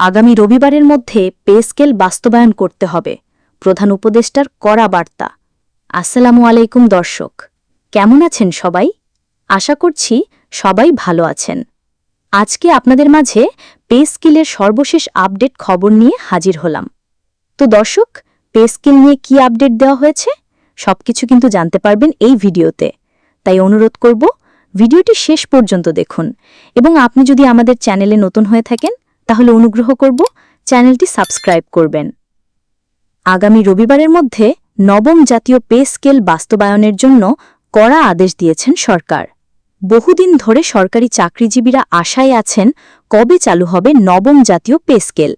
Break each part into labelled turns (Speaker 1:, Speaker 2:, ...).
Speaker 1: আগামী রবিবারের মধ্যে পে স্কেল বাস্তবায়ন করতে হবে, প্রধান উপদেষ্টার কড়া বার্তা। আসসালামু আলাইকুম দর্শক, কেমন আছেন সবাই? আশা করছি সবাই ভালো আছেন। আজকে আপনাদের মাঝে পে স্কেলের সর্বশেষ আপডেট খবর নিয়ে হাজির হলাম। তো দর্শক, পে স্কেল নিয়ে কি আপডেট দেওয়া হয়েছে সবকিছু কিন্তু জানতে পারবেন এই ভিডিওতে। তাই অনুরোধ করব, ভিডিওটি শেষ পর্যন্ত দেখুন এবং আপনি যদি আমাদের চ্যানেলে নতুন হয়ে থাকেন তাহলে অনুগ্রহ করব চ্যানেলটি সাবস্ক্রাইব করবেন। আগামী রবিবারের মধ্যে নবম জাতীয় পে স্কেল বাস্তবায়নের জন্য কড়া আদেশ দিয়েছেন সরকার। বহুদিন ধরে সরকারি চাকরিজীবীরা আশায় আছেন কবে চালু হবে নবম জাতীয় পে স্কেল।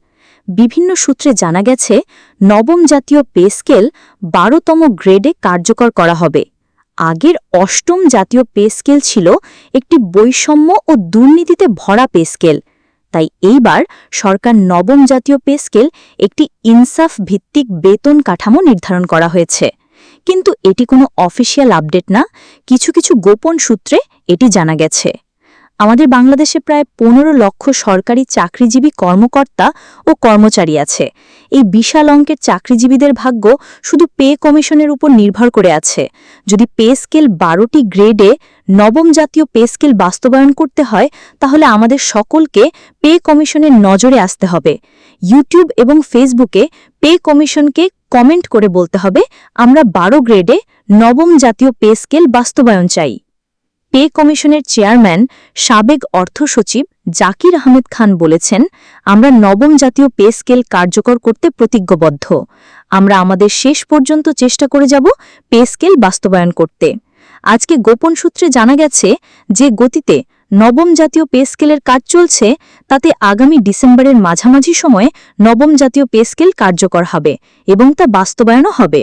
Speaker 1: বিভিন্ন সূত্রে জানা গেছে নবম জাতীয় পে স্কেল ১২তম গ্রেডে কার্যকর করা হবে। আগের অষ্টম জাতীয় পে স্কেল ছিল একটি বৈষম্য ও দুর্নীতিতে ভরা পে স্কেল। তাই এইবার সরকার নবম জাতীয় পে স্কেল একটি ইনসাফ ভিত্তিক বেতন কাঠামো নির্ধারণ করা হয়েছে। কিন্তু এটি কোনো অফিসিয়াল আপডেট না, কিছু কিছু গোপন সূত্রে এটি জানা গেছে। আমাদের বাংলাদেশে প্রায় ১৫ লক্ষ সরকারি চাকরিজীবী কর্মকর্তা ও কর্মচারী আছে। এই বিশাল অঙ্কের চাকরিজীবীদের ভাগ্য শুধু পে কমিশনের উপর নির্ভর করে আছে। যদি পে স্কেল ১২টি গ্রেডে নবম জাতীয় পে স্কেল বাস্তবায়ন করতে হয় তাহলে আমাদের সকলকে পে কমিশনের নজরে আসতে হবে। ইউটিউব এবং ফেসবুকে পে কমিশনকে কমেন্ট করে বলতে হবে, আমরা ১২ গ্রেডে নবম জাতীয় পে স্কেল বাস্তবায়ন চাই। পে কমিশনের চেয়ারম্যান সাবেক অর্থ সচিব জাকির আহমেদ খান বলেছেন, আমরা নবম জাতীয় পে স্কেল কার্যকর করতে প্রতিজ্ঞবদ্ধ। আমরা আমাদের শেষ পর্যন্ত চেষ্টা করে যাব পে স্কেল বাস্তবায়ন করতে। আজকে গোপন সূত্রে জানা গেছে যে গতিতে নবম জাতীয় পে স্কেলের কাজ চলছে তাতে আগামী ডিসেম্বরের মাঝামাঝি সময়ে নবম জাতীয় পে স্কেল কার্যকর হবে এবং তা বাস্তবায়নও হবে।